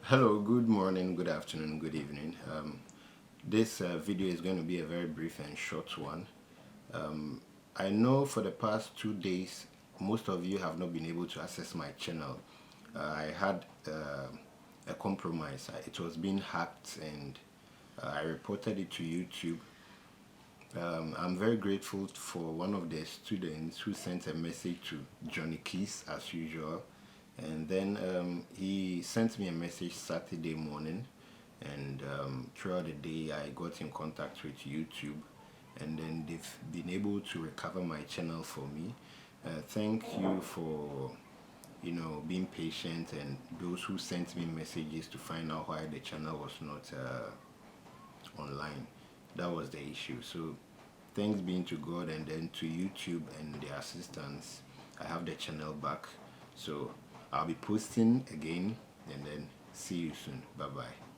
Hello, good morning, good afternoon, good evening. This video is going to be a very brief and short one. I know for the past 2 days, most of you have not been able to access my channel. I had a compromise. It was being hacked and I reported it to YouTube. I'm very grateful for one of the students who sent a message to Johnny Keys as usual, and then he sent me a message Saturday morning, and throughout the day I got in contact with YouTube, and then they've been able to recover my channel for me. Thank you for being patient, and those who sent me messages to find out why the channel was not online. That was the issue. So thanks being to God and then to YouTube and their assistance, I have the channel back. So I'll be posting again, and then see you soon. Bye bye.